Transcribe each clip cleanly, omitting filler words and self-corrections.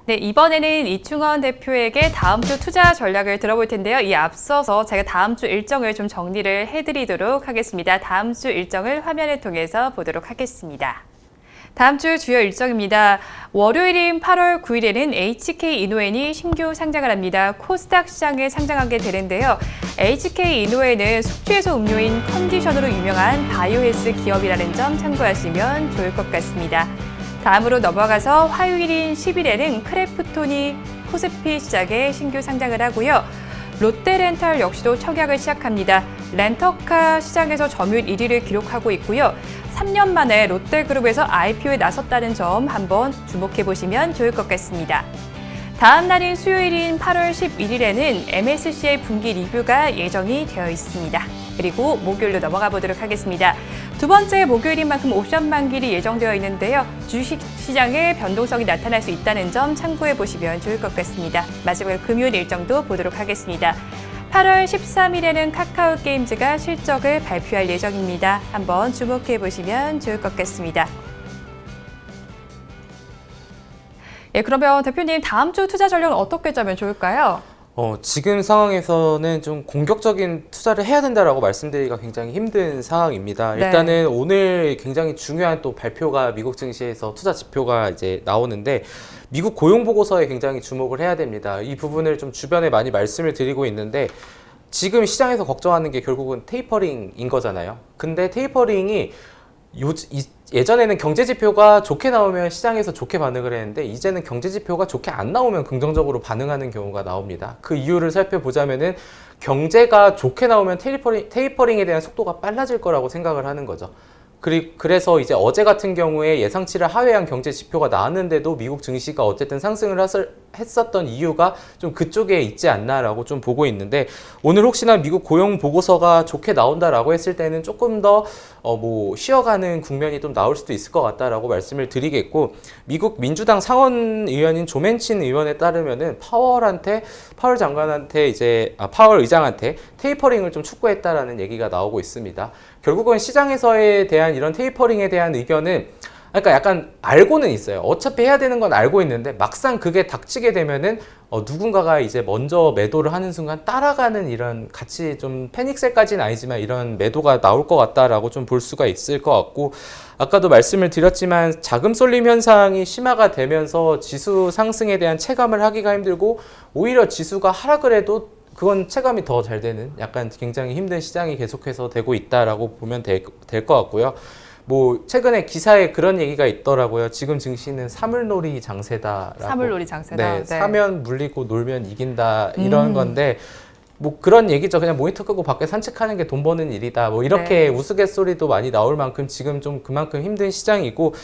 네, 이번에는 이충원 대표에게 다음 주 투자 전략을 들어볼 텐데요. 이 앞서서 제가 다음 주 일정을 좀 정리를 해드리도록 하겠습니다. 다음 주 일정을 화면을 통해서 보도록 하겠습니다. 다음 주 주요 일정입니다. 월요일인 8월 9일에는 HK 이노엔이 신규 상장을 합니다. 코스닥 시장에 상장하게 되는데요. HK 이노엔은 숙취해소 음료인 컨디션으로 유명한 바이오헬스 기업이라는 점 참고하시면 좋을 것 같습니다. 다음으로 넘어가서 화요일인 10일에는 크래프톤이 코스피 시장에 신규 상장을 하고요. 롯데렌탈 역시도 청약을 시작합니다. 렌터카 시장에서 점유율 1위를 기록하고 있고요. 3년 만에 롯데그룹에서 IPO에 나섰다는 점 한번 주목해 보시면 좋을 것 같습니다. 다음 날인 수요일인 8월 11일에는 MSCI 분기 리뷰가 예정이 되어 있습니다. 그리고 목요일로 넘어가 보도록 하겠습니다. 두 번째 목요일인 만큼 옵션 만기일이 예정되어 있는데요. 주식시장에 변동성이 나타날 수 있다는 점 참고해 보시면 좋을 것 같습니다. 마지막으로 금요일 일정도 보도록 하겠습니다. 8월 13일에는 카카오게임즈가 실적을 발표할 예정입니다. 한번 주목해 보시면 좋을 것 같습니다. 예, 그러면 대표님 다음 주 투자 전략은 어떻게 짜면 좋을까요? 지금 상황에서는 좀 공격적인 투자를 해야 된다라고 말씀드리기가 굉장히 힘든 상황입니다. 네. 일단은 오늘 굉장히 중요한 또 발표가 미국 증시에서 투자 지표가 이제 나오는데 미국 고용 보고서에 굉장히 주목을 해야 됩니다. 이 부분을 좀 주변에 많이 말씀을 드리고 있는데 지금 시장에서 걱정하는 게 결국은 테이퍼링인 거잖아요. 근데 테이퍼링이 예전에는 경제 지표가 좋게 나오면 시장에서 좋게 반응을 했는데 이제는 경제 지표가 좋게 안 나오면 긍정적으로 반응하는 경우가 나옵니다. 그 이유를 살펴보자면은 경제가 좋게 나오면 테이퍼링에 대한 속도가 빨라질 거라고 생각을 하는 거죠. 그래서 이제 어제 같은 경우에 예상치를 하회한 경제 지표가 나왔는데도 미국 증시가 어쨌든 상승을 했었던 이유가 좀 그쪽에 있지 않나라고 좀 보고 있는데 오늘 혹시나 미국 고용 보고서가 좋게 나온다라고 했을 때는 조금 더 쉬어가는 국면이 좀 나올 수도 있을 것 같다라고 말씀을 드리겠고 미국 민주당 상원 의원인 조맨친 의원에 따르면은 파월 의장한테 테이퍼링을 좀 촉구했다라는 얘기가 나오고 있습니다. 결국은 시장에서에 대한 이런 테이퍼링에 대한 의견은 그러니까 약간 알고는 있어요. 어차피 해야 되는 건 알고 있는데 막상 그게 닥치게 되면은 누군가가 이제 먼저 매도를 하는 순간 따라가는 이런 같이 좀 패닉셀까지는 아니지만 이런 매도가 나올 것 같다라고 좀 볼 수가 있을 것 같고 아까도 말씀을 드렸지만 자금 쏠림 현상이 심화가 되면서 지수 상승에 대한 체감을 하기가 힘들고 오히려 지수가 하락을 해도 그건 체감이 더 잘 되는 약간 굉장히 힘든 시장이 계속해서 되고 있다라고 보면 될 것 같고요. 최근에 기사에 그런 얘기가 있더라고요. 지금 증시는 사물놀이 장세다라고. 사물놀이 장세다. 네, 사면 물리고 놀면 이긴다 이런 건데 그런 얘기죠. 그냥 모니터 끄고 밖에 산책하는 게 돈 버는 일이다. 이렇게 우스갯소리도 많이 나올 만큼 지금 좀 그만큼 힘든 시장이고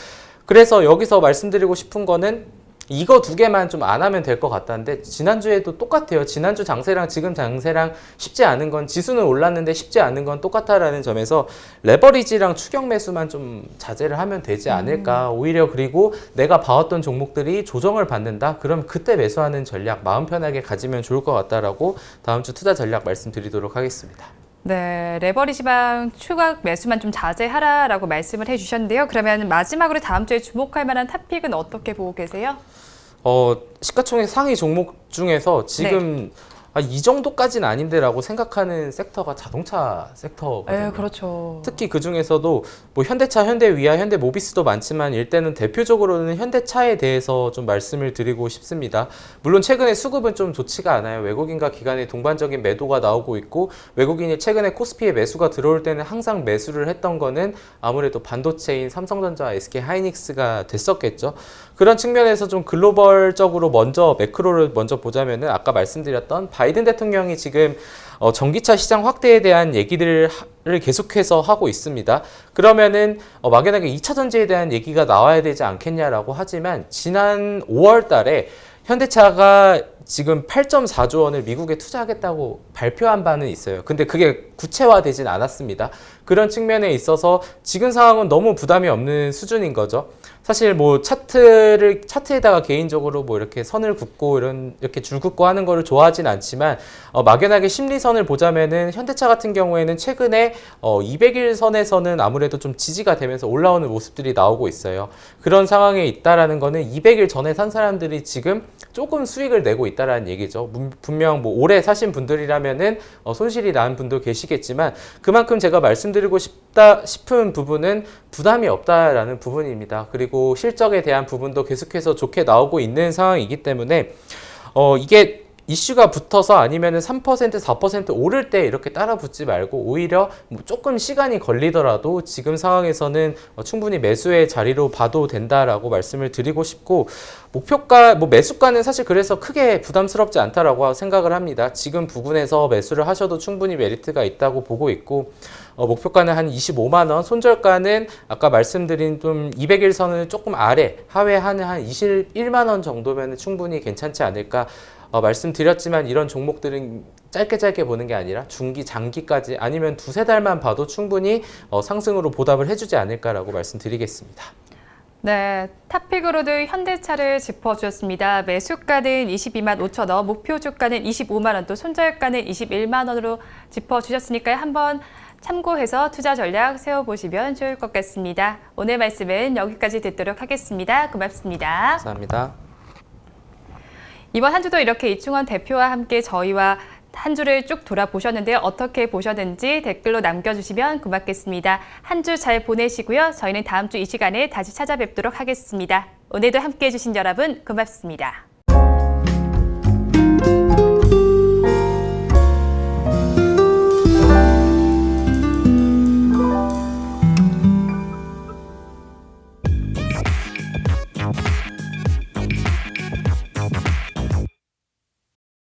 그래서 여기서 말씀드리고 싶은 거는 이거 두 개만 좀 안 하면 될 것 같다는데 지난주에도 똑같아요. 지난주 장세랑 지금 장세랑 쉽지 않은 건 지수는 올랐는데 쉽지 않은 건 똑같다라는 점에서 레버리지랑 추격 매수만 좀 자제를 하면 되지 않을까. 오히려 그리고 내가 봐왔던 종목들이 조정을 받는다. 그럼 그때 매수하는 전략 마음 편하게 가지면 좋을 것 같다라고 다음 주 투자 전략 말씀드리도록 하겠습니다. 네, 레버리지방 추가 매수만 좀 자제하라라고 말씀을 해주셨는데요. 그러면 마지막으로 다음 주에 주목할 만한 탑픽은 어떻게 보고 계세요? 시가총액 상위 종목 중에서 지금 이 정도까지는 아닌데라고 생각하는 섹터가 자동차 섹터거든요. 네, 그렇죠. 특히 그 중에서도 현대차, 현대위아, 현대모비스도 많지만 일단은 대표적으로는 현대차에 대해서 좀 말씀을 드리고 싶습니다. 물론 최근에 수급은 좀 좋지가 않아요. 외국인과 기관의 동반적인 매도가 나오고 있고 외국인이 최근에 코스피에 매수가 들어올 때는 항상 매수를 했던 거는 아무래도 반도체인 삼성전자, SK하이닉스가 됐었겠죠. 그런 측면에서 좀 글로벌적으로 매크로를 먼저 보자면은 아까 말씀드렸던 바이든 대통령이 지금 전기차 시장 확대에 대한 얘기들을 계속해서 하고 있습니다. 그러면은 막연하게 2차 전지에 대한 얘기가 나와야 되지 않겠냐라고 하지만 지난 5월 달에 현대차가 지금 8.4조 원을 미국에 투자하겠다고 발표한 바는 있어요. 근데 그게 구체화되진 않았습니다. 그런 측면에 있어서 지금 상황은 너무 부담이 없는 수준인 거죠. 사실 뭐 차트에다가 개인적으로 뭐 이렇게 선을 긋고 이렇게 줄 긋고 하는 거를 좋아하진 않지만 막연하게 심리선을 보자면은 현대차 같은 경우에는 최근에 200일 선에서는 아무래도 좀 지지가 되면서 올라오는 모습들이 나오고 있어요. 그런 상황에 있다라는 거는 200일 전에 산 사람들이 지금 조금 수익을 내고 있다라는 얘기죠. 분명 뭐 오래 사신 분들이라면은 손실이 난 분도 계시겠지만 그만큼 제가 말씀드리고 싶은 부분은 부담이 없다라는 부분입니다. 그리고 실적에 대한 부분도 계속해서 좋게 나오고 있는 상황이기 때문에 이게 이슈가 붙어서 아니면은 3%, 4% 오를 때 이렇게 따라 붙지 말고 오히려 뭐 조금 시간이 걸리더라도 지금 상황에서는 충분히 매수의 자리로 봐도 된다라고 말씀을 드리고 싶고 목표가, 뭐 매수가는 사실 그래서 크게 부담스럽지 않다라고 생각을 합니다. 지금 부근에서 매수를 하셔도 충분히 메리트가 있다고 보고 있고 목표가는 한 25만 원, 손절가는 아까 말씀드린 좀 200일 선을 조금 아래 하회하는 한 21만 원 정도면 충분히 괜찮지 않을까 말씀드렸지만 이런 종목들은 짧게 보는 게 아니라 중기, 장기까지 아니면 두세 달만 봐도 충분히 상승으로 보답을 해주지 않을까라고 말씀드리겠습니다. 네, 탑픽으로도 현대차를 짚어주셨습니다. 매수가는 22만 5천 원, 목표 주가는 25만 원, 또 손절가는 21만 원으로 짚어주셨으니까요. 한번 참고해서 투자 전략 세워보시면 좋을 것 같습니다. 오늘 말씀은 여기까지 듣도록 하겠습니다. 고맙습니다. 감사합니다. 이번 한 주도 이렇게 이충원 대표와 함께 저희와 한 주를 쭉 돌아보셨는데요. 어떻게 보셨는지 댓글로 남겨주시면 고맙겠습니다. 한 주 잘 보내시고요. 저희는 다음 주 이 시간에 다시 찾아뵙도록 하겠습니다. 오늘도 함께해 주신 여러분 고맙습니다.